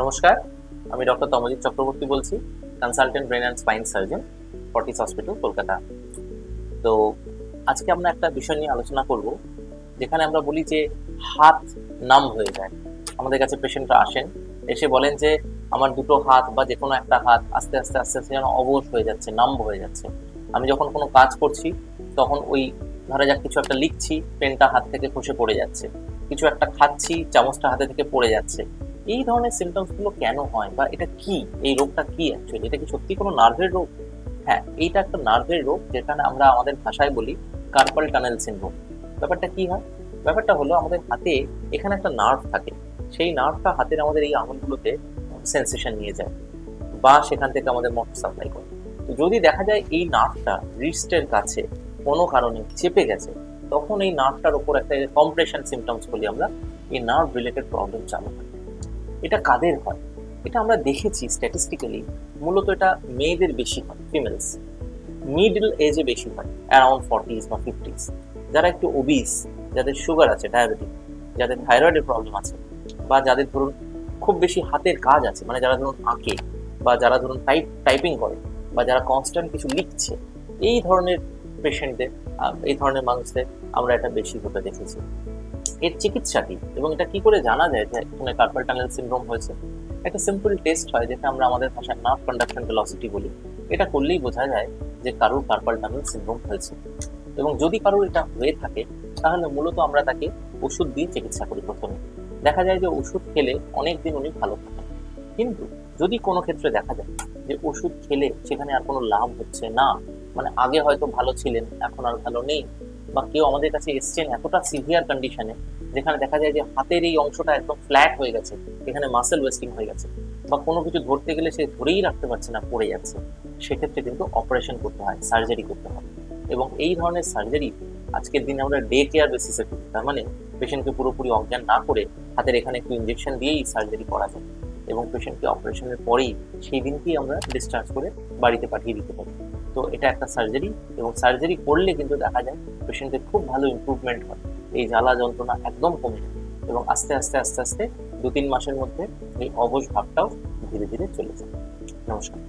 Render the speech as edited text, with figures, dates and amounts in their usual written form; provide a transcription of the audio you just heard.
নমস্কার, আমি ডক্টর তমজিৎ চক্রবর্তী বলছি, consultant brain and spine surgeon, Fortis hospital, Kolkata. তো আজকে আমরা একটা বিষয় নিয়ে আলোচনা করব, যেখানে আমরা বলি যে হাত নাম হয়ে যায়। আমাদের কাছে পেশেন্টরা আসেন, এসে বলেন যে আমার দুটো হাত বা যে কোনো একটা হাত আস্তে আস্তে আস্তে আস্তে যেন অবশ হয়ে যাচ্ছে, নাম্ব হয়ে যাচ্ছে। আমি যখন কোনো কাজ করছি তখন ওই ধরা যাক কিছু একটা লিখছি, পেনটা হাত থেকে খসে পড়ে যাচ্ছে, কিছু একটা খাচ্ছি, চামচটা হাতে থেকে পড়ে যাচ্ছে। এই ধরনের সিমটমস গুলো কেন হয় বা এটা কি, এই রোগটা কি অ্যাকচুয়ালি? এটা কি সত্যি কোনো নার্ভের রোগ? হ্যাঁ, এইটা একটা নার্ভের রোগ, যেখানে আমরা আমাদের ভাষায় বলি কার্পাল টানেল সিনড্রোম। ব্যাপারটা কি হয়? ব্যাপারটা হলো আমাদের হাতে এখানে একটা নার্ভ থাকে। সেই নার্ভটা হাতের আমাদের এই আঙুলগুলোতে সেন্সেশন নিয়ে যায় বা সেখান থেকে আমাদের মোটর সাপ্লাই করে। তো যদি দেখা যায় এই নার্ভটা রিস্টের কাছে কোনো কারণে চেপে গেছে, তখন এই নার্ভটার উপর একটা কম্প্রেশন সিমটমস বলি আমরা, এই নার্ভ রিলেটেড প্রবলেম চালু হয়। এটা কাদের হয়? এটা আমরা দেখেছি স্ট্যাটিস্টিক্যালি, মূলত এটা মেয়েদের বেশি হয়, ফিমেলস। মিডল এজে বেশি হয়, অ্যারাউন্ড 40s বা 50s। যারা একটু ওবিস, যাদের সুগার আছে, ডায়াবেটিক, যাদের থাইরয়েডের প্রবলেম আছে, বা যাদের ধরুন খুব বেশি হাতের কাজ আছে, মানে যারা ধরুন আঁকে, বা যারা ধরুন টাইপিং করে, বা যারা কনস্ট্যান্ট কিছু লিখছে, এই ধরনের পেশেন্টদের, এই ধরনের মানুষদের আমরা এটা বেশি হতে দেখেছি। এর চিকিৎসা কি এবং এটা কি করে জানা যায় যে এখানে কার্পাল টানেল সিনড্রোম হয়েছে? একটা সিম্পল টেস্ট হয়, যেটা আমরা আমাদের ভাষায় নার্ভ কন্ডাকশন ভেলোসিটি বলি। এটা করলেই বোঝা যায় যে কারোর কার্পাল টানেল সিনড্রোম হয়েছে। এবং যদি কারোর এটা হয়ে থাকে, তাহলে মূলত আমরা তাকে ওষুধ দিয়ে চিকিৎসা করি প্রথমে। দেখা যায় যে ওষুধ খেলে অনেক দিন উনি ভালো থাকেন। কিন্তু যদি কোনো ক্ষেত্রে দেখা যায় যে ওষুধ খেলে সেখানে আর কোনো লাভ হচ্ছে না, মানে আগে হয়তো ভালো ছিলেন, এখন আর ভালো নেই, বা কেউ আমাদের কাছে এসছেন এতটা সিভিয়ার কন্ডিশনে, যেখানে দেখা যায় যে হাতের এই অংশটা একদম ফ্ল্যাট হয়ে গেছে, এখানে মাসেল ওয়েস্টিং হয়ে গেছে, বা কোনো কিছু ধরতে গেলে সে ধরেই রাখতে পারছে না, পড়ে যাচ্ছে, সেক্ষেত্রে কিন্তু অপারেশন করতে হয়, সার্জারি করতে হয়। এবং এই ধরনের সার্জারি আজকের দিনে আমরা ডে কেয়ার বেসিসে করি, তার মানে পেশেন্টকে পুরোপুরি অজ্ঞান না করে হাতের এখানে একটু ইঞ্জেকশন দিয়েই সার্জারি করা যায়, এবং পেশেন্টকে অপারেশনের পরেই সেই দিনকেই আমরা ডিসচার্জ করে বাড়িতে পাঠিয়ে দিতে পারি। তো এটা একটা সার্জারি, এবং সার্জারি করলে কিন্তু দেখা যায় পেশেন্টের খুব ভালো ইমপ্রুভমেন্ট হয়, এই জ্বালা যন্ত্রণা একদম কমে যায়, এবং আস্তে আস্তে আস্তে আস্তে 2-3 মাসের মধ্যে এই অবশ ভাবটাও ধীরে ধীরে চলে যায়। নমস্কার।